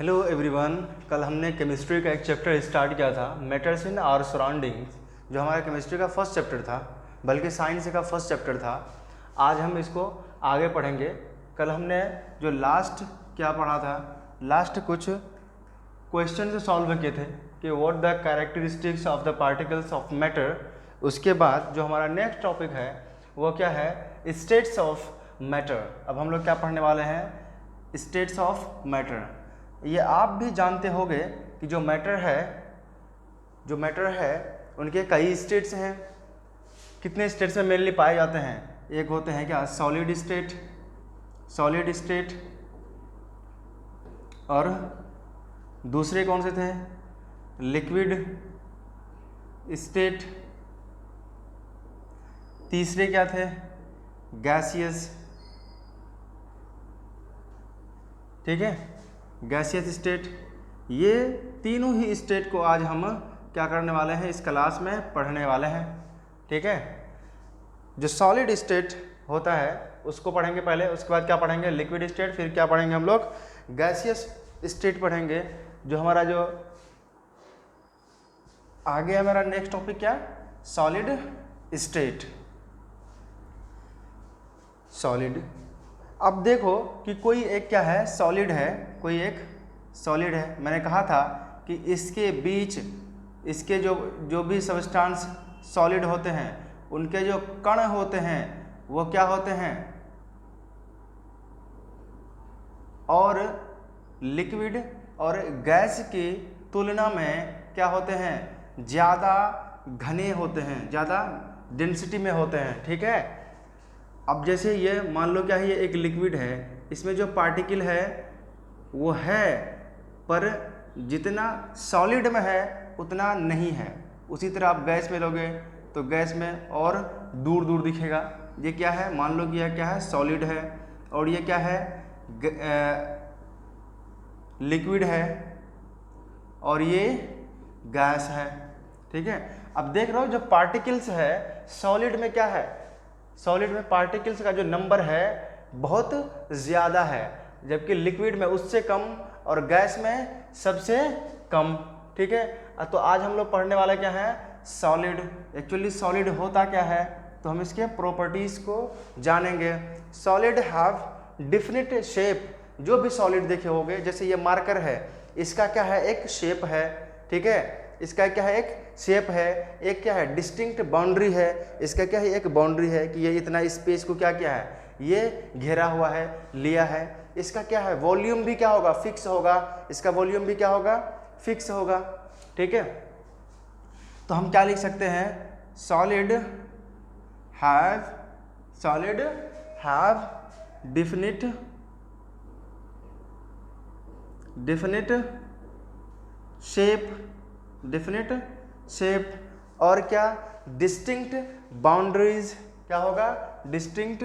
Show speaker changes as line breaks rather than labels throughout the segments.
Hello everyone. कल हमने chemistry का एक चैप्टर स्टार्ट किया था, मैटर्स इन आवर सराउंडिंग्स, जो हमारा केमिस्ट्री का फर्स्ट चैप्टर था, बल्कि साइंस का फर्स्ट चैप्टर था। आज हम इसको आगे पढ़ेंगे। कल हमने जो लास्ट क्या पढ़ा था, लास्ट कुछ क्वेश्चन सॉल्व किए थे कि what the characteristics of the particles of matter. उसके बाद जो हमारा नेक्स्ट टॉपिक है वो क्या है, स्टेट्स ऑफ मैटर। अब हम लोग क्या पढ़ने वाले हैं, स्टेट्स ऑफ मैटर। ये आप भी जानते होंगे कि जो मैटर है उनके कई स्टेट्स हैं। कितने स्टेट्स में मेनली पाए जाते हैं? एक होते हैं क्या, सॉलिड स्टेट, और दूसरे कौन से थे, लिक्विड स्टेट, तीसरे क्या थे, गैसियस, ठीक है, गैसियस स्टेट। ये तीनों ही स्टेट को आज हम क्या करने वाले हैं, इस क्लास में पढ़ने वाले हैं, ठीक है। जो सॉलिड स्टेट होता है उसको पढ़ेंगे पहले, उसके बाद क्या पढ़ेंगे, लिक्विड स्टेट, फिर क्या पढ़ेंगे हम लोग, गैसियस स्टेट पढ़ेंगे। जो हमारा जो आगे हमारा नेक्स्ट टॉपिक क्या, सॉलिड स्टेट, सॉलिड। अब देखो कि कोई एक क्या है, सॉलिड है, कोई एक सॉलिड है। मैंने कहा था कि इसके बीच इसके जो भी सब्सटेंस सॉलिड होते हैं उनके जो कण होते हैं वो क्या होते हैं, और लिक्विड और गैस की तुलना में क्या होते हैं, ज़्यादा घने होते हैं, ज़्यादा डेंसिटी में होते हैं, ठीक है। अब जैसे ये मान लो क्या है, ये एक लिक्विड है, इसमें जो पार्टिकल है वो है, पर जितना सॉलिड में है उतना नहीं है। उसी तरह आप गैस में लोगे तो गैस में और दूर दूर दिखेगा। ये क्या है, मान लो कि यह क्या है, सॉलिड है, और ये क्या है, लिक्विड है, और ये गैस है, ठीक है। अब देख रहे हो जो पार्टिकल्स है सॉलिड में क्या है, सॉलिड में पार्टिकल्स का जो नंबर है बहुत ज़्यादा है, जबकि लिक्विड में उससे कम और गैस में सबसे कम, ठीक है। तो आज हम लोग पढ़ने वाला क्या है, सॉलिड। एक्चुअली सॉलिड होता क्या है, तो हम इसके प्रॉपर्टीज़ को जानेंगे। Solid have definite shape. जो भी सॉलिड देखे होंगे, जैसे ये मार्कर है, इसका क्या है, एक शेप है, ठीक है, इसका क्या है, एक शेप है, एक क्या है, डिस्टिंक्ट बाउंड्री है, इसका क्या है, एक बाउंड्री है कि ये इतना स्पेस को क्या किया है, ये घेरा हुआ है, लिया है। इसका क्या है, वॉल्यूम भी क्या होगा, फिक्स होगा, इसका वॉल्यूम भी क्या होगा, फिक्स होगा, ठीक है। तो हम क्या लिख सकते हैं, सॉलिड हैव डिफिनिट शेप, और क्या, डिस्टिंक्ट बाउंड्रीज, क्या होगा, डिस्टिंक्ट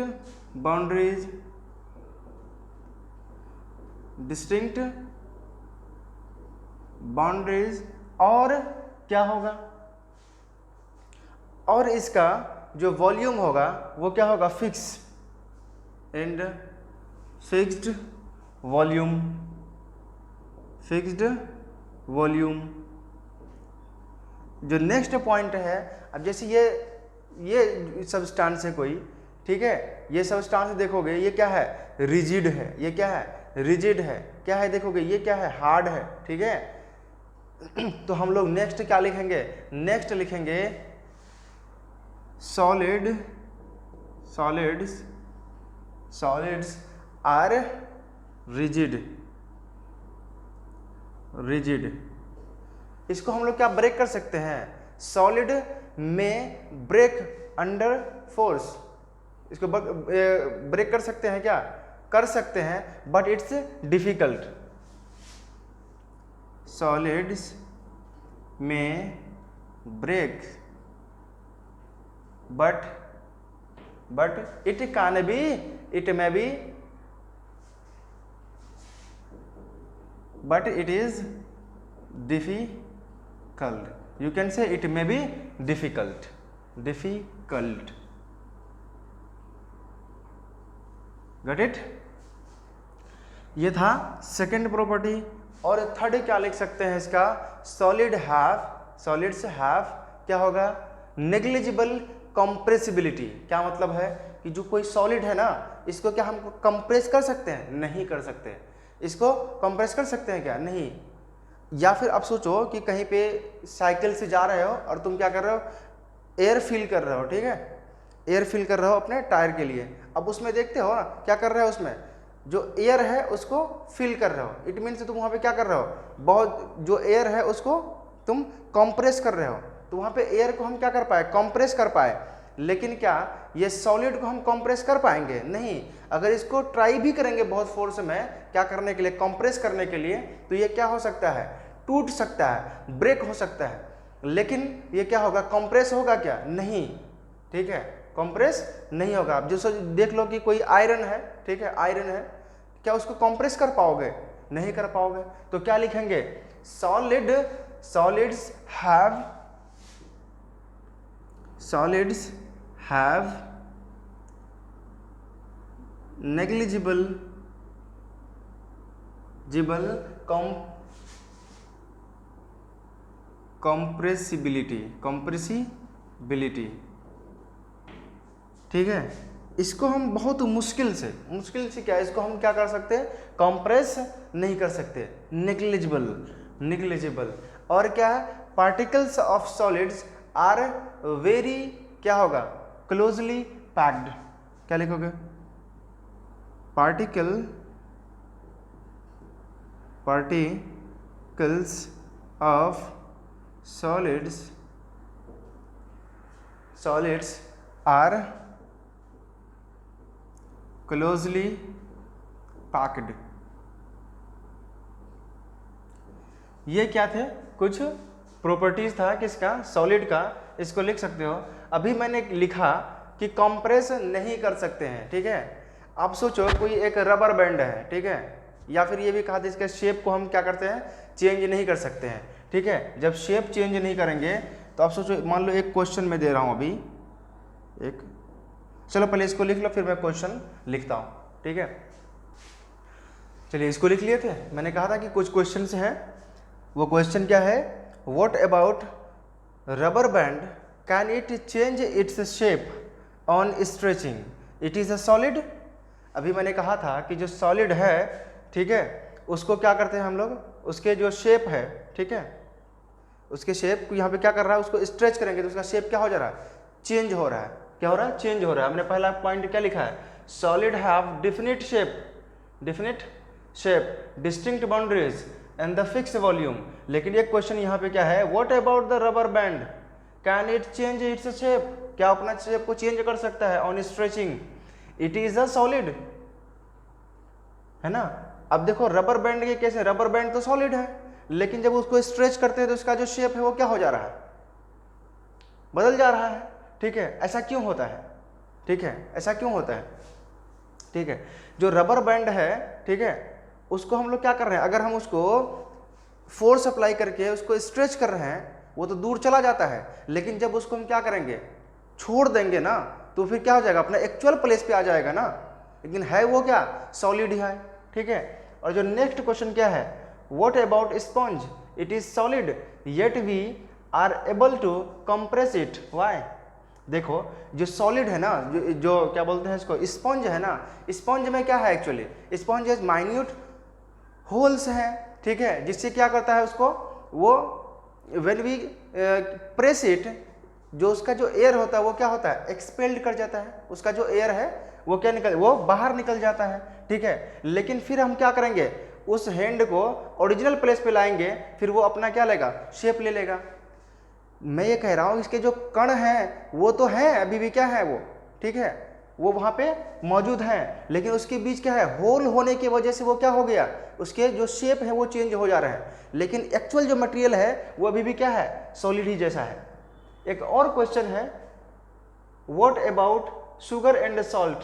बाउंड्रीज, और क्या होगा, और इसका जो वॉल्यूम होगा वो क्या होगा, फिक्स्ड वॉल्यूम। जो नेक्स्ट पॉइंट है, अब जैसे ये सब्सटेंस है कोई, ठीक है, ये सब्सटेंस देखोगे ये क्या है, रिजिड है, ये क्या है, रिजिड है, क्या है, देखोगे ये क्या है, हार्ड है, ठीक है। तो हम लोग नेक्स्ट क्या लिखेंगे, नेक्स्ट लिखेंगे सॉलिड्स आर रिजिड। इसको हम लोग क्या ब्रेक कर सकते हैं, सॉलिड में ब्रेक अंडर फोर्स, इसको ब्रेक कर सकते हैं, क्या कर सकते हैं, बट इट्स डिफिकल्ट। सॉलिड्स में break but it may be but it is difficult. You can say it may be difficult. Got it? ये था सेकेंड प्रॉपर्टी। और थर्ड क्या लिख सकते हैं इसका, सॉलिड्स हैव क्या होगा, नेग्लिजिबल कंप्रेसिबिलिटी। क्या मतलब है कि जो कोई सॉलिड है ना, इसको क्या हम कंप्रेस कर सकते हैं, नहीं कर सकते। इसको कंप्रेस कर सकते हैं क्या, नहीं। या फिर आप सोचो कि कहीं पे साइकिल से जा रहे हो और तुम क्या कर रहे हो, एयर फिल कर रहे हो, ठीक है, एयर फिल कर रहे हो अपने टायर के लिए। अब उसमें देखते हो ना क्या कर रहे हो, उसमें जो एयर है उसको फिल कर रहे हो। इट मीन्स तुम वहाँ पे क्या कर रहे हो, बहुत जो एयर है उसको तुम कंप्रेस कर रहे हो। तो वहाँ पे एयर को हम क्या कर पाए, कंप्रेस कर पाए। लेकिन क्या ये सॉलिड को हम कंप्रेस कर पाएंगे, नहीं। अगर इसको ट्राई भी करेंगे बहुत फोर्स में क्या करने के लिए, कंप्रेस करने के लिए, तो ये क्या हो सकता है, टूट सकता है, ब्रेक हो सकता है। लेकिन ये क्या होगा, कंप्रेस होगा क्या, नहीं, ठीक है, कंप्रेस नहीं होगा। आप जैसे देख लो कि कोई आयरन है, ठीक है, आयरन है, क्या उसको कंप्रेस कर पाओगे, नहीं कर पाओगे। तो क्या लिखेंगे, सॉलिड्स हैव नेग्लिजिबल कंप्रेसिबिलिटी, ठीक है। इसको हम बहुत मुश्किल से क्या, इसको हम क्या कर सकते हैं, कंप्रेस नहीं कर सकते, नेग्लिजिबल। और क्या है, particles of solids are very क्या होगा, क्लोजली पैक्ड। क्या लिखोगे, particles of solids are closely packed. ये क्या थे, कुछ प्रॉपर्टीज था किसका, सॉलिड का। इसको लिख सकते हो। अभी मैंने लिखा कि कंप्रेस नहीं कर सकते हैं, ठीक है। आप सोचो कोई एक रबर बैंड है, ठीक है, या फिर ये भी कहा था इसके शेप को हम क्या करते हैं, चेंज नहीं कर सकते हैं, ठीक है। जब शेप चेंज नहीं करेंगे तो आप सोचो, मान लो एक क्वेश्चन में दे रहा हूँ अभी एक, चलो पहले इसको लिख लो फिर मैं क्वेश्चन लिखता हूँ, ठीक है। चलिए इसको लिख लिए थे। मैंने कहा था कि कुछ क्वेश्चंस हैं। वो क्वेश्चन क्या है, what about rubber band, can it change its shape on stretching, it is a solid. अभी मैंने कहा था कि जो सॉलिड है, ठीक है, उसको क्या करते हैं हम लोग, उसके जो शेप है, ठीक है, उसके शेप को यहाँ पे क्या कर रहा है, उसको स्ट्रेच करेंगे तो उसका शेप क्या हो जा रहा है, चेंज हो रहा है। क्या हो रहा है, चेंज हो रहा है। हमने पहला पॉइंट क्या लिखा है, solid have definite shape, distinct boundaries and the fix volume. लेकिन एक क्वेश्चन यहाँ पे क्या है, what about the rubber band, can it change its shape, क्या अपना शेप को चेंज कर सकता है on stretching, it is a solid, है ना। अब देखो रबर बैंड के कैसे, रबर बैंड तो सॉलिड है, लेकिन जब उसको स्ट्रेच करते हैं तो उसका जो शेप है वो क्या हो जा रहा है, बदल जा रहा है, ठीक है। ऐसा क्यों होता है, ठीक है, ऐसा क्यों होता है, ठीक है। जो रबर बैंड है, ठीक है, उसको हम लोग क्या कर रहे हैं, अगर हम उसको फोर्स अप्लाई करके उसको स्ट्रेच कर रहे हैं वो तो दूर चला जाता है। लेकिन जब उसको हम क्या करेंगे, छोड़ देंगे ना, तो फिर क्या हो जाएगा, अपना एक्चुअल प्लेस पे आ जाएगा ना। लेकिन है वो क्या, सॉलिड ही है, ठीक है। और जो नेक्स्ट क्वेश्चन क्या है, what about sponge, it is solid yet we are able to compress it, why. देखो जो सॉलिड है ना, जो क्या बोलते हैं इसको, स्पंज है ना, स्पंज में क्या है एक्चुअली, स्पंज माइन्यूट होल्स हैं, ठीक है, जिससे क्या करता है उसको, वो व्हेन वी प्रेस इट, जो उसका जो एयर होता है वो क्या होता है, एक्सपेल्ड कर जाता है, उसका जो एयर है वो क्या निकल, वो बाहर निकल जाता है, ठीक है। लेकिन फिर हम क्या करेंगे, उस हैंड को ओरिजिनल प्लेस पे लाएंगे, फिर वो अपना क्या लेगा, शेप ले लेगा। मैं ये कह रहा हूँ इसके जो कण हैं वो तो हैं अभी भी, क्या है वो, ठीक है, वो वहाँ पे मौजूद हैं, लेकिन उसके बीच क्या है, होल होने की वजह से वो क्या हो गया, उसके जो शेप है वो चेंज हो जा रहे हैं। लेकिन एक्चुअल जो मटेरियल है वो अभी भी क्या है, सॉलिड ही जैसा है। एक और क्वेश्चन है, what about sugar and salt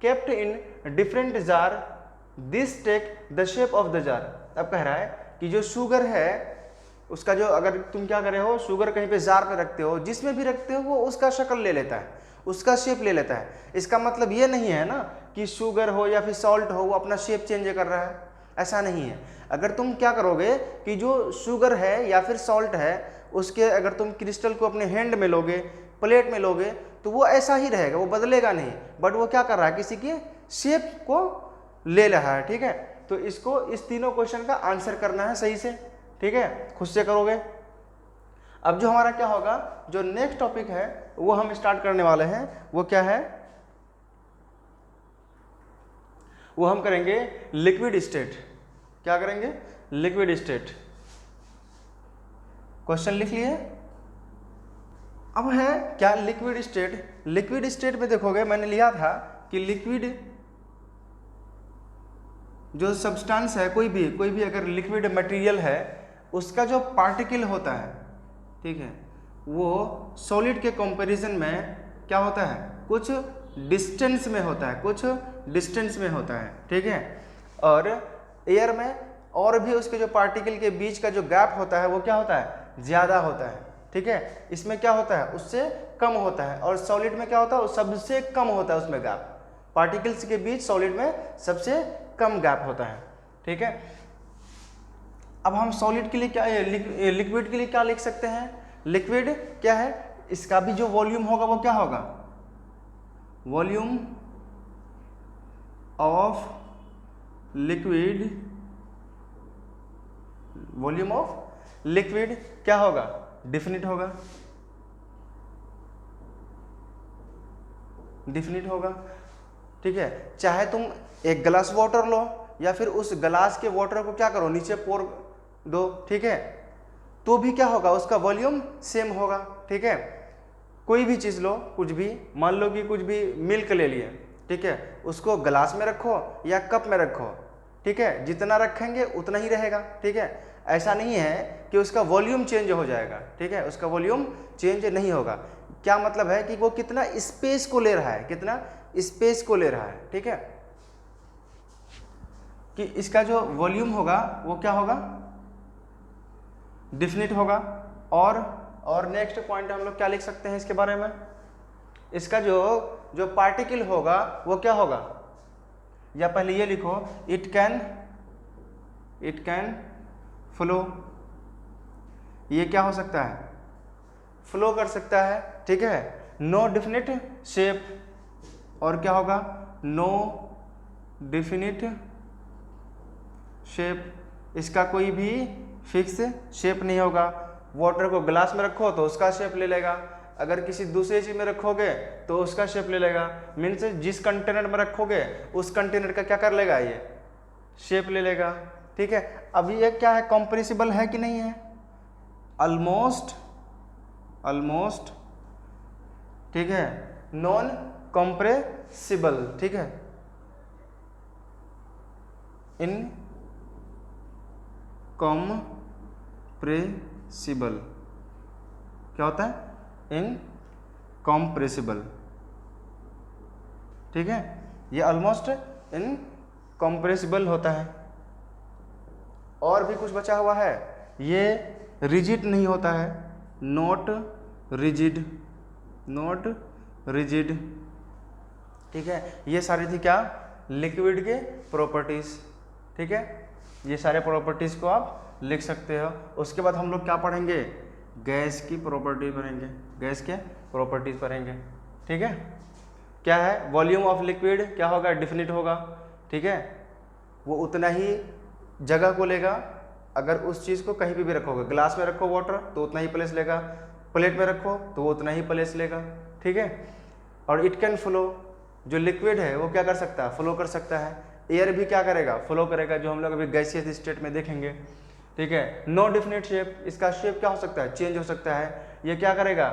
kept in different jar, this take the shape of the jar. अब कह रहा है कि जो शुगर है उसका जो, अगर तुम क्या कर रहे हो, शुगर कहीं पे जार पे रखते हो, जिसमें भी रखते हो वो उसका शक्ल ले लेता है, उसका शेप ले लेता है। इसका मतलब ये नहीं है ना कि शुगर हो या फिर सॉल्ट हो वो अपना शेप चेंज कर रहा है, ऐसा नहीं है। अगर तुम क्या करोगे कि जो शुगर है या फिर सॉल्ट है उसके अगर तुम क्रिस्टल को अपने हैंड में लोगे, प्लेट में लोगे, तो वो ऐसा ही रहेगा, वो बदलेगा नहीं, बट वो क्या कर रहा है, किसी के शेप को ले रहा है। ठीक है, तो इसको इस तीनों क्वेश्चन का आंसर करना है सही से। ठीक है, खुद से करोगे। अब जो हमारा क्या होगा, जो नेक्स्ट टॉपिक है वो हम स्टार्ट करने वाले हैं, वो क्या है, वो हम करेंगे लिक्विड स्टेट। क्या करेंगे, लिक्विड स्टेट। क्वेश्चन लिख लिए। अब है क्या लिक्विड स्टेट। लिक्विड स्टेट में देखोगे मैंने लिया था कि लिक्विड जो सब्सटेंस है, कोई भी अगर लिक्विड मटेरियल है उसका जो पार्टिकल होता है, ठीक है, वो सॉलिड के कंपैरिजन में क्या होता है, कुछ डिस्टेंस में होता है, कुछ डिस्टेंस में होता है। ठीक है, और एयर में और भी उसके जो पार्टिकल के बीच का जो गैप होता है वो क्या होता है, ज़्यादा होता है। ठीक है, इसमें क्या होता है, उससे कम होता है, और सॉलिड में क्या होता है, वो सबसे कम होता है उसमें गैप, पार्टिकल्स के बीच सॉलिड में सबसे कम गैप होता है। ठीक है, अब हम सॉलिड के लिए क्या, लिक्विड के लिए क्या लिख सकते हैं, लिक्विड क्या है, इसका भी जो वॉल्यूम होगा वो क्या होगा, volume of liquid, volume of liquid क्या होगा, डिफिनिट होगा, डिफिनिट होगा। ठीक है, चाहे तुम एक गिलास वाटर लो या फिर उस गिलास के वाटर को क्या करो, नीचे पोर दो, ठीक है, तो भी क्या होगा, उसका वॉल्यूम सेम होगा। ठीक है, कोई भी चीज़ लो, कुछ भी, मान लो कि कुछ भी मिल्क ले लिए, ठीक है, उसको गिलास में रखो या कप में रखो, ठीक है, जितना रखेंगे उतना ही रहेगा। ठीक है, ऐसा नहीं है कि उसका वॉल्यूम चेंज हो जाएगा। ठीक है, उसका वॉल्यूम चेंज नहीं होगा। क्या मतलब है कि वो कितना स्पेस को ले रहा है, कितना स्पेस को ले रहा है। ठीक है, कि इसका जो वॉल्यूम होगा वो क्या होगा, डिफिनिट होगा। और नेक्स्ट पॉइंट हम लोग क्या लिख सकते हैं इसके बारे में, इसका जो पार्टिकल होगा वो क्या होगा, या पहले ये लिखो, इट कैन फ्लो, ये क्या हो सकता है, फ्लो कर सकता है। ठीक है, नो डिफिनिट शेप, और क्या होगा, नो डिफिनिट शेप, इसका कोई भी फिक्स शेप नहीं होगा। वाटर को ग्लास में रखो तो उसका शेप ले लेगा, अगर किसी दूसरे चीज में रखोगे तो उसका शेप ले लेगा, मीन्स जिस कंटेनर में रखोगे उस कंटेनर का क्या कर लेगा, ये शेप ले लेगा। ठीक है, अब ये क्या है, कॉम्प्रेसिबल है कि नहीं है, ऑलमोस्ट, ठीक है, नॉन कॉम्प्रेसिबल। ठीक है, इन कॉम्प्रेसिबल क्या होता है, इन कॉम्प्रेसिबल। ठीक है, ये ऑलमोस्ट इन कॉम्प्रेसिबल होता है। और भी कुछ बचा हुआ है, ये रिजिड नहीं होता है, नॉट रिजिड, नॉट रिजिड। ठीक है, ये सारी थी क्या, लिक्विड के प्रॉपर्टीज। ठीक है, ये सारे प्रॉपर्टीज को आप लिख सकते हो। उसके बाद हम लोग क्या पढ़ेंगे, गैस की प्रॉपर्टी पढ़ेंगे, गैस के प्रॉपर्टीज पढ़ेंगे। ठीक है, क्या है, वॉल्यूम ऑफ लिक्विड क्या होगा, डिफिनिट होगा। ठीक है, वो उतना ही जगह को लेगा, अगर उस चीज़ को कहीं भी रखोगे, ग्लास में रखो वाटर तो उतना ही प्लेस लेगा, प्लेट में रखो तो वो उतना ही प्लेस लेगा। ठीक है, और इट कैन फ्लो, जो लिक्विड है वो क्या कर सकता है, फ्लो कर सकता है। एयर भी क्या करेगा, फ्लो करेगा, जो हम लोग अभी गैसियस स्टेट में देखेंगे। ठीक है, नो डिफिनिट शेप, इसका शेप क्या हो सकता है, चेंज हो सकता है। ये क्या करेगा,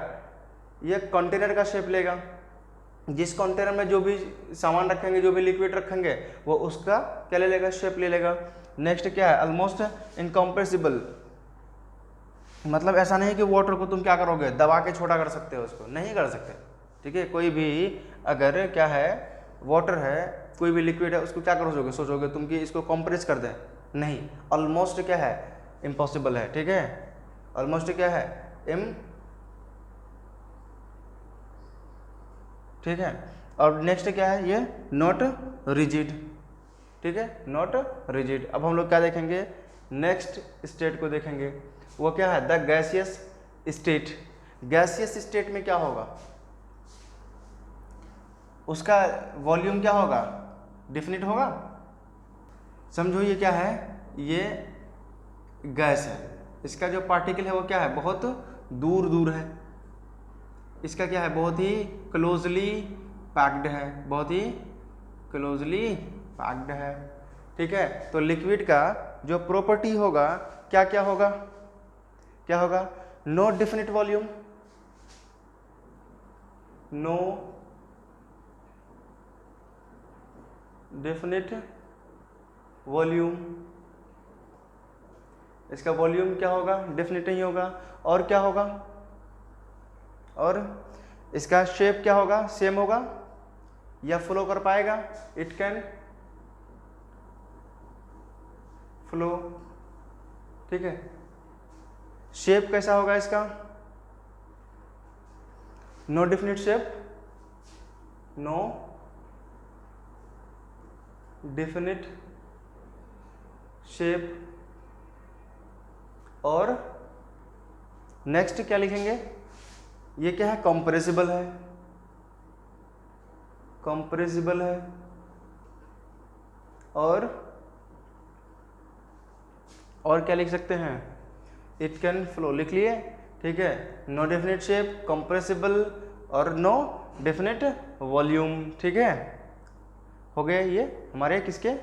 ये कंटेनर का शेप लेगा, जिस कंटेनर में जो भी सामान रखेंगे, जो भी लिक्विड रखेंगे, वो उसका क्या ले लेगा, शेप ले लेगा। नेक्स्ट क्या है, ऑलमोस्ट इनकॉम्प्रेसिबल, मतलब ऐसा नहीं कि वाटर को तुम क्या करोगे, दबा के छोटा कर सकते हो, उसको नहीं कर सकते। ठीक है, कोई भी अगर क्या है, वाटर है, कोई भी लिक्विड है, उसको क्या करोगे, सोचोगे तुम कि इसको कंप्रेस कर दें, नहीं, ऑलमोस्ट क्या है, इम्पॉसिबल है। ठीक है, ऑलमोस्ट क्या है, ठीक है, और नेक्स्ट क्या है, ये नॉट रिजिड। ठीक है, नॉट रिजिड। अब हम लोग क्या देखेंगे, नेक्स्ट स्टेट को देखेंगे, वो क्या है, the gaseous state. Gaseous state में क्या होगा, उसका वॉल्यूम क्या होगा, डिफिनिट होगा। समझो ये क्या है, ये गैस है, इसका जो पार्टिकल है वो क्या है, बहुत दूर दूर है, इसका क्या है, बहुत ही क्लोजली पैक्ड है, बहुत ही क्लोजली पैक्ड है, ठीक है। तो लिक्विड का जो प्रॉपर्टी होगा क्या क्या होगा, क्या होगा, no definite volume, no definite volume, इसका वॉल्यूम क्या होगा, डेफिनिट नहीं होगा। और क्या होगा, और इसका शेप क्या होगा, सेम होगा या फ्लो कर पाएगा, इट कैन फ्लो, ठीक है। शेप कैसा होगा इसका, no definite shape, no definite shape. और नेक्स्ट क्या लिखेंगे, ये क्या है, कंप्रेसिबल है, कंप्रेसिबल है। और क्या लिख सकते हैं, इट कैन फ्लो, लिख लिए, ठीक है। नो डेफिनेट शेप, कंप्रेसिबल और नो डेफिनेट वॉल्यूम, ठीक है। हो गए ये हमारे किसके,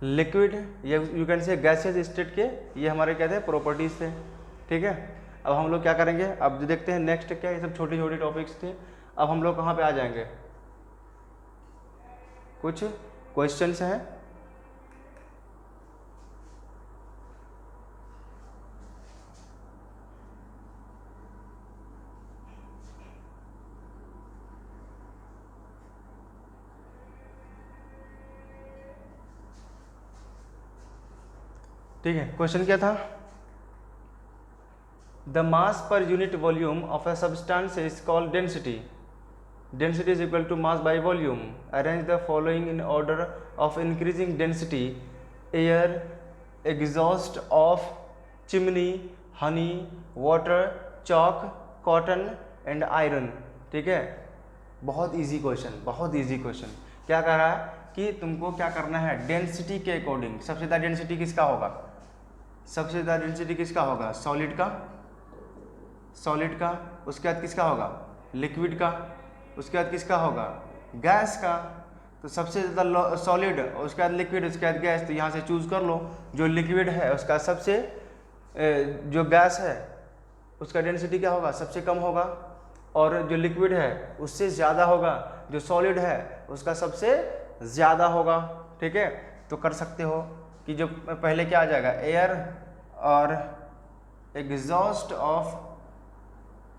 लिक्विड, ये you can say gaseous state के, ये हमारे क्या थे, प्रॉपर्टीज थे, ठीक है। अब हम लोग क्या करेंगे, अब देखते हैं नेक्स्ट क्या, ये सब छोटी छोटी टॉपिक्स थे। अब हम लोग कहाँ पे आ जाएंगे, कुछ क्वेश्चंस हैं, ठीक है। क्वेश्चन क्या था, the mass per unit volume of a substance is called density, density is equal to mass by volume, arrange the following in order of increasing density, air, exhaust of chimney, honey, water, chalk, cotton and iron, ठीक है। बहुत easy question, बहुत easy question. क्या कह रहा है कि तुमको क्या करना है, डेंसिटी के अकॉर्डिंग, सबसे ज़्यादा डेंसिटी किसका होगा, सबसे ज़्यादा डेंसिटी किसका होगा, सॉलिड का, सॉलिड का, उसके बाद किसका होगा, लिक्विड का, उसके बाद किसका होगा, गैस का। तो सबसे ज़्यादा सॉलिड, उसके बाद लिक्विड, उसके बाद गैस, तो यहाँ से चूज कर लो। जो लिक्विड है उसका सबसे, जो गैस है उसका डेंसिटी क्या होगा, सबसे कम होगा, और जो लिक्विड है उससे ज़्यादा होगा, जो सॉलिड है उसका सबसे ज़्यादा होगा, ठीक है। तो कर सकते हो कि जो पहले क्या आ जाएगा, एयर और एग्जॉस्ट ऑफ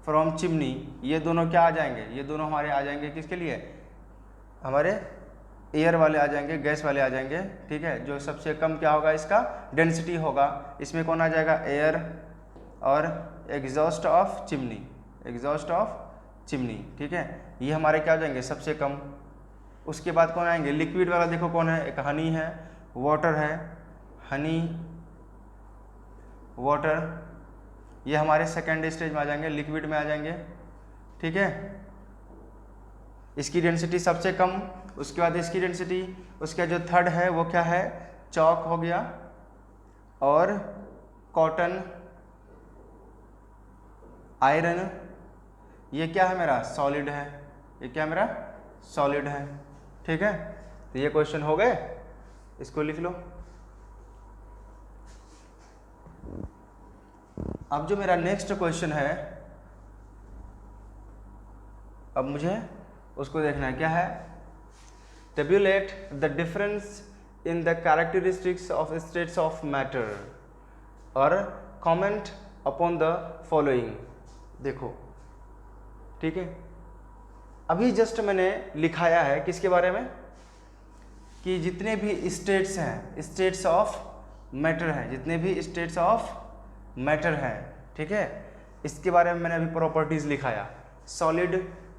फ्रॉम चिमनी, ये दोनों क्या आ जाएंगे, ये दोनों हमारे आ जाएंगे किसके लिए, हमारे एयर वाले आ जाएंगे, गैस वाले आ जाएंगे, ठीक है। जो सबसे कम क्या होगा, इसका डेंसिटी होगा, इसमें कौन आ जाएगा, एयर और exhaust of chimney, exhaust of chimney, ठीक है। ये हमारे क्या आ जाएंगे, सबसे कम। उसके बाद कौन आएंगे, लिक्विड वाला देखो कौन है, एक हनी है, वाटर है, हनी, वाटर, ये हमारे सेकेंड स्टेज में आ जाएंगे, लिक्विड में आ जाएंगे, ठीक है। इसकी डेंसिटी सबसे कम, उसके बाद इसकी डेंसिटी, उसका जो थर्ड है वो क्या है, चॉक हो गया, और कॉटन, आयरन, ये क्या है मेरा, सॉलिड है, ये क्या मेरा सॉलिड है, ठीक है। तो ये क्वेश्चन हो गए, इसको लिख लो। अब जो मेरा नेक्स्ट क्वेश्चन है, अब मुझे उसको देखना है, क्या है, tablet the difference in the characteristics of states of matter और कमेंट अपॉन द फॉलोइंग। देखो, ठीक है, अभी जस्ट मैंने लिखाया है किसके बारे में, कि जितने भी स्टेट्स हैं, स्टेट्स ऑफ मैटर हैं, जितने भी स्टेट्स ऑफ मैटर है, ठीक है, इसके बारे में मैंने अभी प्रॉपर्टीज लिखाया। सॉलिड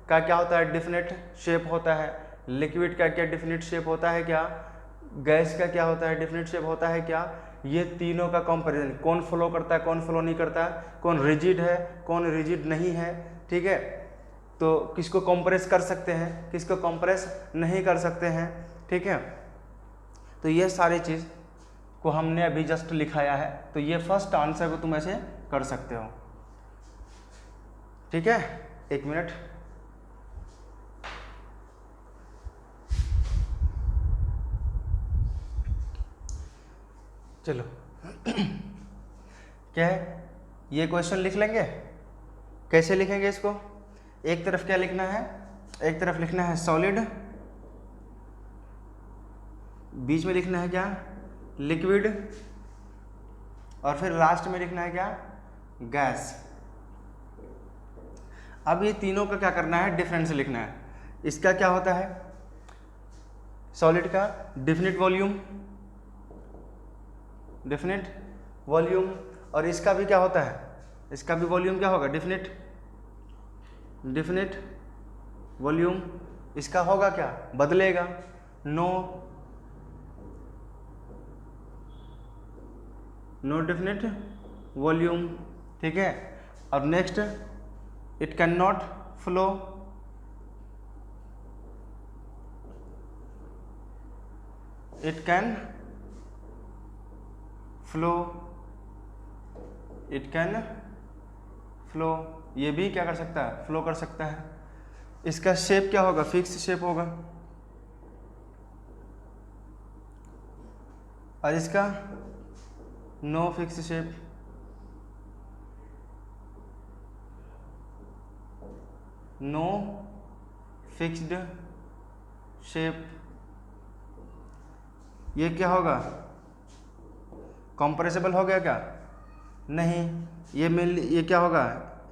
का क्या होता है, डेफिनेट शेप होता है, लिक्विड का क्या डिफिनिट शेप होता है क्या, गैस का क्या होता है डिफिनिट शेप होता है क्या, ये तीनों का कंपैरिजन, कौन फ्लो करता है कौन फ्लो नहीं करता है, कौन रिजिड है कौन रिजिड नहीं है, ठीक है, तो किसको कंप्रेस कर सकते हैं किसको कंप्रेस नहीं कर सकते हैं, ठीक है। तो ये सारी चीज़ को हमने अभी जस्ट लिखाया है, तो ये फर्स्ट आंसर को तुम ऐसे कर सकते हो, ठीक है। एक मिनट, चलो क्या है, ये क्वेश्चन लिख लेंगे। कैसे लिखेंगे इसको, एक तरफ क्या लिखना है, एक तरफ लिखना है सॉलिड, बीच में लिखना है क्या लिक्विड, और फिर लास्ट में लिखना है क्या गैस। अब ये तीनों का क्या करना है, डिफरेंस लिखना है। इसका क्या होता है, सॉलिड का डेफिनिट वॉल्यूम, और इसका भी क्या होता है, इसका भी वॉल्यूम क्या होगा, डेफिनिट वॉल्यूम। इसका होगा क्या, बदलेगा, नो डेफिनिट वॉल्यूम, ठीक है। अब next, it can not flow, it can flow, ये भी क्या कर सकता है, फ्लो कर सकता है। इसका शेप क्या होगा, फिक्स शेप होगा, और इसका no fix shape, no fixed shape. ये क्या होगा, कंप्रेसिबल हो गया क्या, नहीं, ये क्या होगा,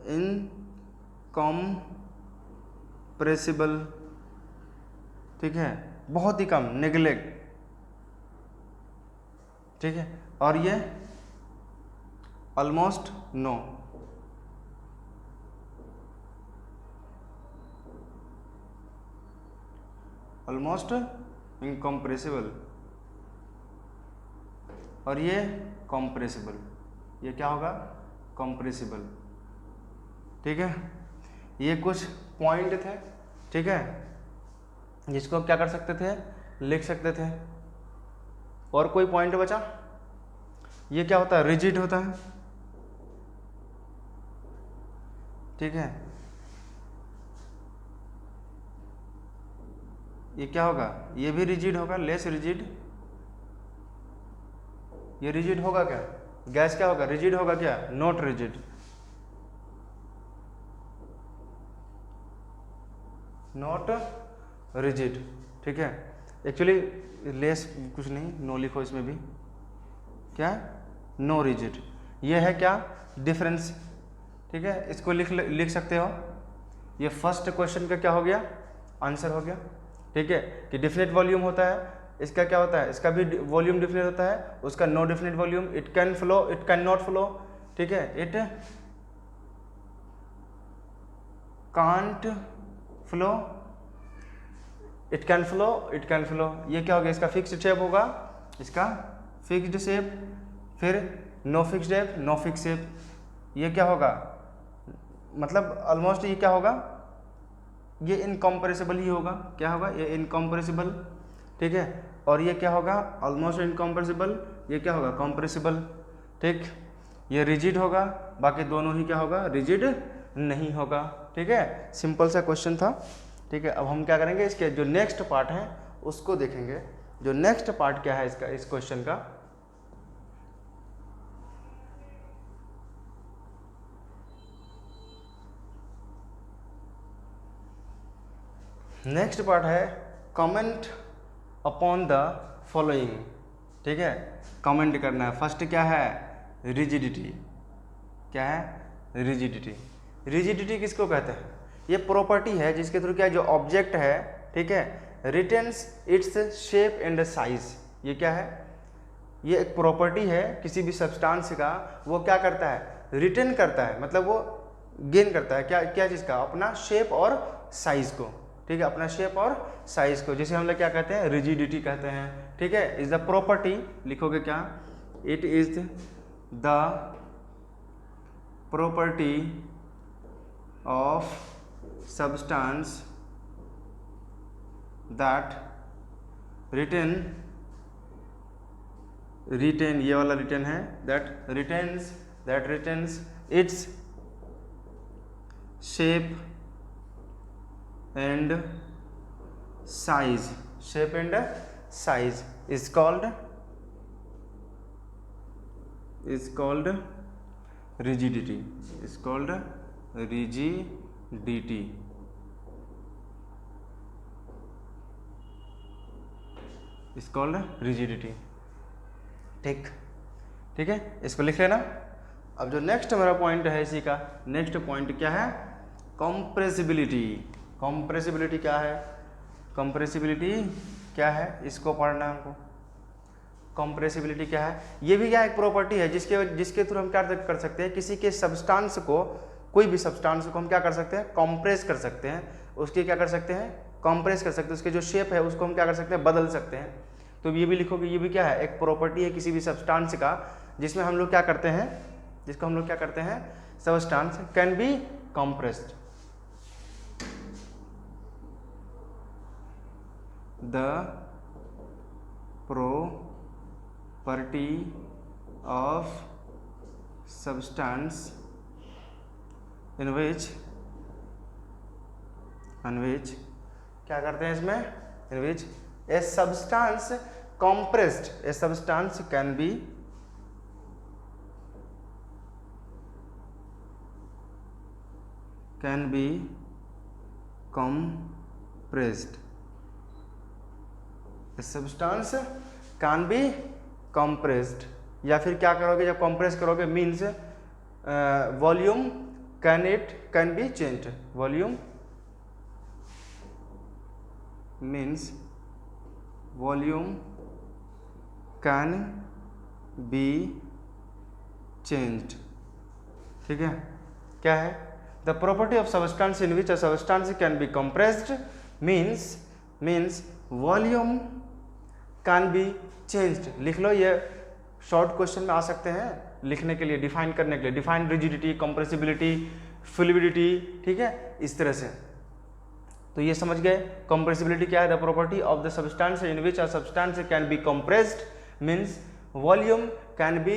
इनकम्प्रेसिबल, ठीक है, बहुत ही कम, नेग्लेक्ट, ठीक है। और ये ऑलमोस्ट नो, ऑलमोस्ट इनकम्प्रेसिबल, और ये कॉम्प्रेसिबल, ये क्या होगा, कॉम्प्रेसिबल, ठीक है। ये कुछ पॉइंट थे, ठीक है, जिसको क्या कर सकते थे, लिख सकते थे। और कोई पॉइंट बचा, ये क्या होता है, रिजिड होता है, ठीक है। ये क्या होगा, ये भी रिजिड होगा, लेस रिजिड, ये रिजिड होगा क्या, गैस क्या होगा, रिजिड होगा क्या, नॉट रिजिड, नॉट रिजिड, ठीक है। एक्चुअली लेस कुछ नहीं, नो लिखो इसमें भी, क्या नो रिजिड, ये है क्या डिफरेंस, ठीक है। इसको लिख सकते हो, ये फर्स्ट क्वेश्चन का क्या हो गया, आंसर हो गया, ठीक है। कि डिफिनिट वॉल्यूम होता है, इसका क्या होता है, इसका भी वॉल्यूम डिफिनिट होता है, उसका no definite volume, it can flow, it can not flow, ठीक है, it can't flow, it can flow, it can flow. ये क्या हो गया, इसका फिक्स्ड शेप होगा, इसका फिक्स्ड शेप, फिर no fixed shape, no fix shape, ये क्या होगा, मतलब ऑलमोस्ट ये क्या होगा, ये इनकम्प्रेसिबल ही होगा, क्या होगा, ये इनकम्प्रेसिबल, ठीक है। और ये क्या होगा, ऑलमोस्ट इनकम्प्रेसिबल, ये क्या होगा, कॉम्प्रेसिबल, ठीक। ये रिजिड होगा, बाकी दोनों ही क्या होगा, रिजिड नहीं होगा, ठीक है। सिंपल सा क्वेश्चन था, ठीक है। अब हम क्या करेंगे, इसके जो नेक्स्ट पार्ट है उसको देखेंगे। जो नेक्स्ट पार्ट क्या है इसका, इस क्वेश्चन का, नेक्स्ट पार्ट है कमेंट अपॉन द फॉलोइंग, ठीक है। कमेंट करना है। फर्स्ट क्या है, रिजिडिटी, क्या है, रिजिडिटी। रिजिडिटी किसको कहते हैं, ये प्रॉपर्टी है जिसके थ्रू क्या, जो ऑब्जेक्ट है, ठीक है, retains its shape and size. ये क्या है, ये एक प्रॉपर्टी है किसी भी सब्सटेंस का, वो क्या करता है, रिटेन करता है, मतलब वो गेन करता है क्या, क्या चीज़ का, अपना शेप और साइज को, ठीक है, अपना शेप और साइज को, जिसे हम लोग क्या कहते हैं, रिजिडिटी कहते हैं। ठीक है, इज द प्रॉपर्टी, लिखोगे क्या, it is the property of substance that retain, ये वाला रिटेन है, that retains its shape and size, is called rigidity, ठीक है, इसको लिख लेना। अब जो नेक्स्ट मेरा पॉइंट है इसी का, नेक्स्ट पॉइंट क्या है, कंप्रेसिबिलिटी क्या है, इसको पढ़ना है हमको। कंप्रेसिबिलिटी क्या है, ये भी क्या एक प्रॉपर्टी है जिसके थ्रू हम क्या कर सकते हैं, किसी के सब्सटेंस को, कोई भी सब्सटेंस को हम क्या कर सकते हैं, कंप्रेस कर सकते हैं, उसके क्या कर सकते हैं, कंप्रेस कर सकते हैं, उसके जो शेप है उसको हम क्या कर सकते हैं, बदल सकते हैं। तो ये भी लिखोगे, ये भी क्या है, एक प्रॉपर्टी है किसी भी सब्सटेंस का, जिसमें हम लोग क्या करते हैं, substance can be compressed. The property of substance in which क्या करते हैं इसमें, in which a substance compressed, a substance can be compressed, a substance can be compressed, या फिर क्या करोगे, जब कंप्रेस करोगे means volume can be changed, volume means volume can be changed. ठीक है, क्या है, the property of substance in which a substance can be compressed means volume can be changed. लिख लो, ये शॉर्ट क्वेश्चन में आ सकते हैं लिखने के लिए, डिफाइन करने के लिए, डिफाइन रिजिडिटी, कंप्रेसिबिलिटी, फ्लूइडिटी, ठीक है, इस तरह से। तो ये समझ गए, कंप्रेसिबिलिटी क्या है, the property of the substance in which a substance can be compressed means volume can be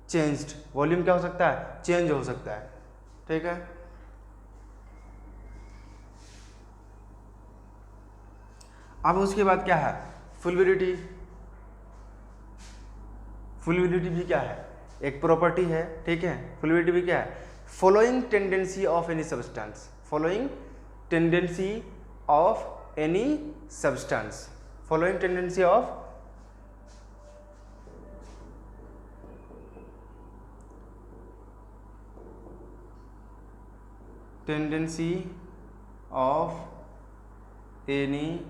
changed, volume क्या हो सकता है, चेंज हो सकता है। ठीक है, अब उसके बाद क्या है, फ्लूइडिटी भी क्या है, एक प्रॉपर्टी है। ठीक है, फ्लूइडिटी भी क्या है, following tendency of any substance, following tendency of any substance, following tendency of any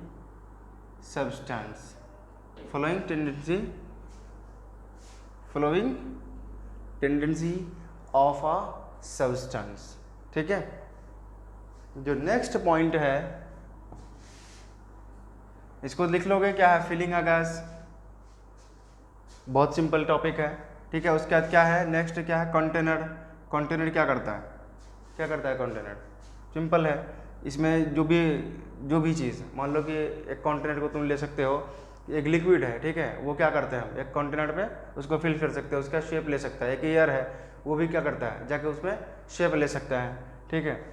substance, following tendency of a substance। ठीक है, जो नेक्स्ट पॉइंट है इसको लिख लोगे, क्या है, फिलिंग अ गैस, बहुत सिंपल टॉपिक है। ठीक है, उसके बाद क्या है, नेक्स्ट क्या है, कंटेनर क्या करता है, कंटेनर सिंपल है, इसमें जो भी चीज़, मान लो कि एक कंटेनर को तुम ले सकते हो, एक लिक्विड है, ठीक है, वो क्या करते हैं, हम एक कंटेनर पे उसको फिल कर सकते हैं, उसका शेप ले सकता है। एक एयर है, वो भी क्या करता है, जाके उसमें शेप ले सकता है। ठीक है,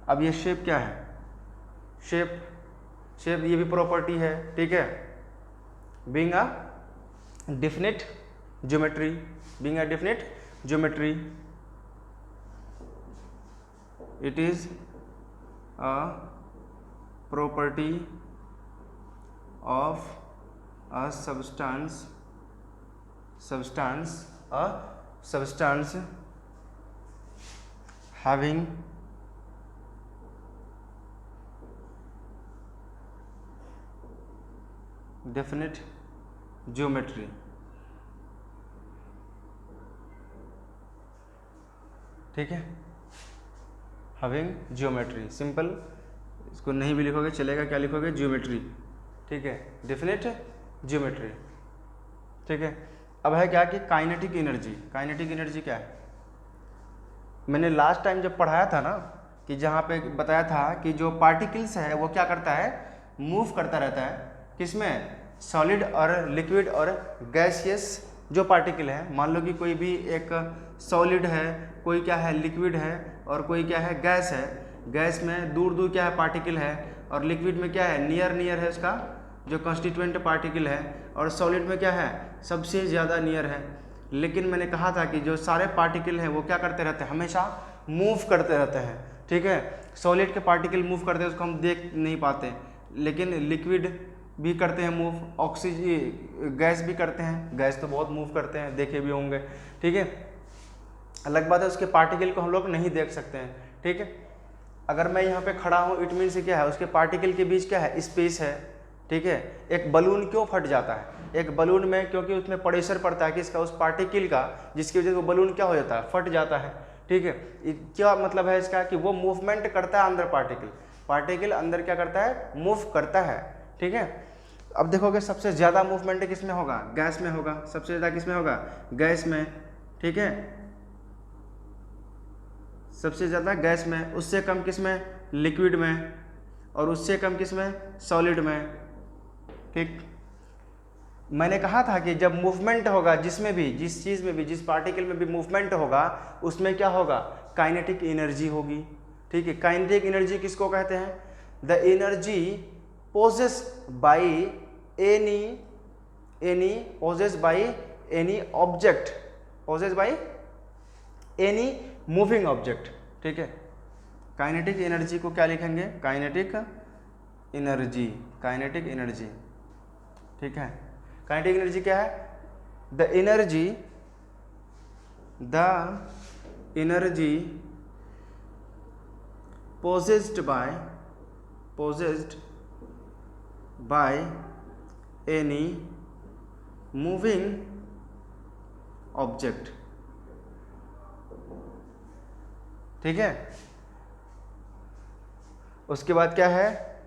अब ये शेप क्या है, शेप ये भी प्रॉपर्टी है। ठीक है, being a definite geometry, it is a property of a substance having definite geometry। ठीक है, having geometry, सिंपल इसको नहीं भी लिखोगे चलेगा, क्या लिखोगे, ज्योमेट्री, ठीक है, डेफिनेट ज्योमेट्री, ठीक है। अब है क्या कि काइनेटिक एनर्जी। काइनेटिक एनर्जी क्या है, मैंने लास्ट टाइम जब पढ़ाया था ना कि जहाँ पे बताया था कि जो पार्टिकल्स है वो क्या करता है, मूव करता रहता है, किसमें, सॉलिड और लिक्विड और गैसियस जो पार्टिकल है। मान लो कि कोई भी एक सॉलिड है, कोई क्या है, लिक्विड है, और कोई क्या है, गैस है। गैस में दूर दूर क्या है, पार्टिकल है, और लिक्विड में क्या है, नियर नियर है उसका जो कॉन्स्टिट्यूएंट पार्टिकल है, और सॉलिड में क्या है, सबसे ज़्यादा नियर है। लेकिन मैंने कहा था कि जो सारे पार्टिकल हैं वो क्या करते रहते हैं, हमेशा मूव करते रहते हैं, ठीक है। सॉलिड के पार्टिकल मूव करते हैं उसको हम देख नहीं पाते, लेकिन लिक्विड भी करते हैं मूव, ऑक्सीजन गैस भी करते हैं, गैस तो बहुत मूव करते हैं, देखे भी होंगे, ठीक है। अलग बात है उसके पार्टिकल को हम लोग नहीं देख सकते हैं, ठीक है। अगर मैं यहाँ पे खड़ा हूँ इट मीन से क्या है, उसके पार्टिकल के बीच क्या है, स्पेस है, ठीक है। एक बलून क्यों फट जाता है, एक बलून में क्योंकि उसमें प्रेशर पड़ता है किसका, उस पार्टिकल का, जिसकी वजह से वो बलून क्या हो जाता है, फट जाता है, ठीक है। क्या मतलब है इसका कि वो मूवमेंट करता है अंदर, पार्टिकल अंदर क्या करता है, मूव करता है, ठीक है। अब देखोगे सबसे ज़्यादा मूवमेंट किसमें होगा, गैस में होगा, सबसे ज़्यादा किसमें होगा, गैस में, ठीक है, सबसे ज़्यादा गैस में, उससे कम किसमें, लिक्विड में, और उससे कम किसमें, सॉलिड में, ठीक। मैंने कहा था कि जब मूवमेंट होगा जिसमें भी, जिस चीज़ में भी, जिस पार्टिकल में भी मूवमेंट होगा उसमें क्या होगा, काइनेटिक एनर्जी होगी, ठीक है। काइनेटिक एनर्जी किसको कहते हैं, the energy possessed by any object, possessed by any moving object, ठीक है। काइनेटिक एनर्जी को क्या लिखेंगे, काइनेटिक एनर्जी, काइनेटिक एनर्जी, ठीक है। काइनेटिक एनर्जी क्या है, the energy possessed by any moving object, ठीक है। उसके बाद क्या है,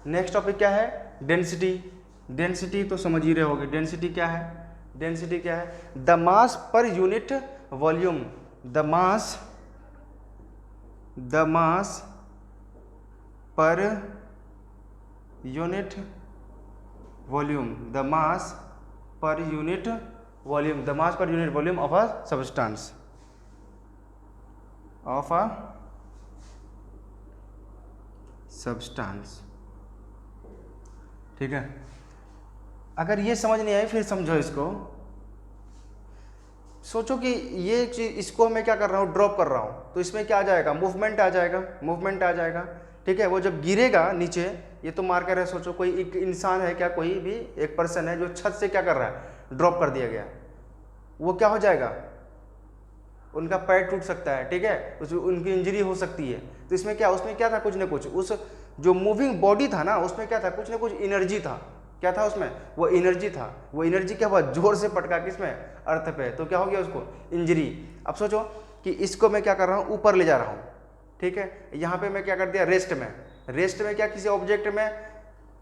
नेक्स्ट टॉपिक क्या है, डेंसिटी। डेंसिटी तो समझ ही रहे होगे, डेंसिटी क्या है, डेंसिटी क्या है, the mass per unit volume, the mass per unit volume, the mass per unit volume, the mass per unit volume of a substance, of a substance, ठीक है। अगर ये समझ नहीं आई फिर समझो इसको, सोचो कि ये चीज, इसको मैं क्या कर रहा हूँ, ड्रॉप कर रहा हूँ, तो इसमें क्या आ जाएगा, मूवमेंट आ जाएगा, मूवमेंट आ जाएगा, ठीक है। वो जब गिरेगा नीचे, ये तो मार्कर है, सोचो कोई एक इंसान है, क्या कोई भी एक पर्सन है जो छत से क्या कर रहा है, ड्रॉप कर दिया गया, वो क्या हो जाएगा, उनका पैर टूट सकता है, ठीक है, उनकी इंजरी हो सकती है। तो इसमें क्या, उसमें क्या था, कुछ ना कुछ, उस जो मूविंग बॉडी था ना उसमें क्या था, कुछ ना कुछ एनर्जी था, क्या था उसमें, वो एनर्जी था। वो एनर्जी क्या हुआ, जोर से पटका किसमें, अर्थ पे, तो क्या हो गया उसको, इंजरी। अब सोचो कि इसको मैं क्या कर रहा हूँ, ऊपर ले जा रहा हूँ, ठीक है। यहाँ पे मैं क्या कर दिया, रेस्ट में, रेस्ट में क्या किसी ऑब्जेक्ट में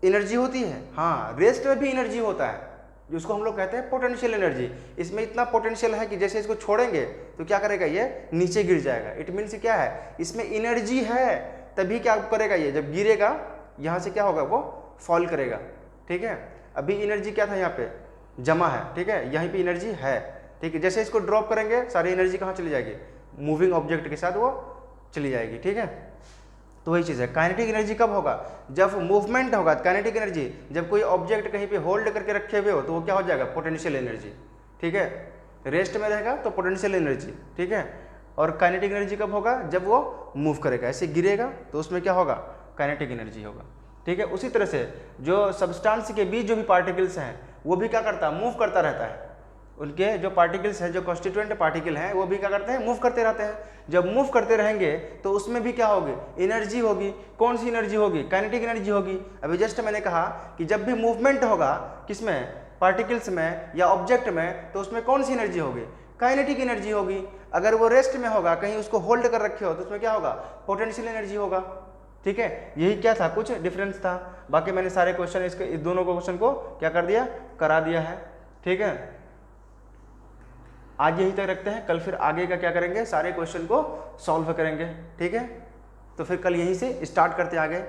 एनर्जी होती है, हाँ, रेस्ट में भी एनर्जी होता है, जिसको हम लोग कहते हैं पोटेंशियल एनर्जी। इसमें इतना पोटेंशियल है कि जैसे इसको छोड़ेंगे तो क्या करेगा, ये नीचे गिर जाएगा। इट मीन्स क्या है, इसमें एनर्जी है, तभी क्या करेगा, ये जब गिरेगा यहाँ से क्या होगा, वो फॉल करेगा, ठीक है। अभी एनर्जी क्या था, यहाँ पे जमा है, ठीक है, यहीं पे एनर्जी है, ठीक है। जैसे इसको ड्रॉप करेंगे सारी एनर्जी कहाँ चली जाएगी, मूविंग ऑब्जेक्ट के साथ वो चली जाएगी, ठीक है। तो वही चीज़ है, काइनेटिक एनर्जी कब होगा, जब मूवमेंट होगा। काइनेटिक एनर्जी जब कोई ऑब्जेक्ट कहीं पे होल्ड करके रखे हुए हो तो वो क्या हो जाएगा, पोटेंशियल एनर्जी, ठीक है। रेस्ट में रहेगा तो पोटेंशियल एनर्जी, ठीक है। और काइनेटिक एनर्जी कब होगा, जब वो मूव करेगा, ऐसे गिरेगा तो उसमें क्या होगा, काइनेटिक एनर्जी होगा, ठीक है। उसी तरह से जो सब्सटेंस के बीच जो भी पार्टिकल्स हैं वो भी क्या करता है, मूव करता रहता है। उनके जो पार्टिकल्स हैं, जो कॉन्स्टिट्यूएंट पार्टिकल हैं, वो भी क्या करते हैं, मूव करते रहते हैं। जब मूव करते रहेंगे तो उसमें भी क्या होगी, एनर्जी होगी। कौन सी एनर्जी होगी, काइनेटिक एनर्जी होगी। अभी जस्ट मैंने कहा कि जब भी मूवमेंट होगा किसमें, पार्टिकल्स में या ऑब्जेक्ट में, तो उसमें कौन सी एनर्जी होगी, काइनेटिक एनर्जी होगी। अगर वो रेस्ट में होगा, कहीं उसको होल्ड कर रखे हो, तो उसमें क्या होगा, पोटेंशियल एनर्जी होगा। ठीक है, यही क्या था, कुछ डिफरेंस था। बाकी मैंने सारे क्वेश्चन इसके इस दोनों क्वेश्चन को क्या कर दिया, करा दिया है। ठीक है, आज यही तक रखते हैं, कल फिर आगे का क्या करेंगे, सारे क्वेश्चन को सॉल्व करेंगे। ठीक है, तो फिर कल यहीं से स्टार्ट करते आगे।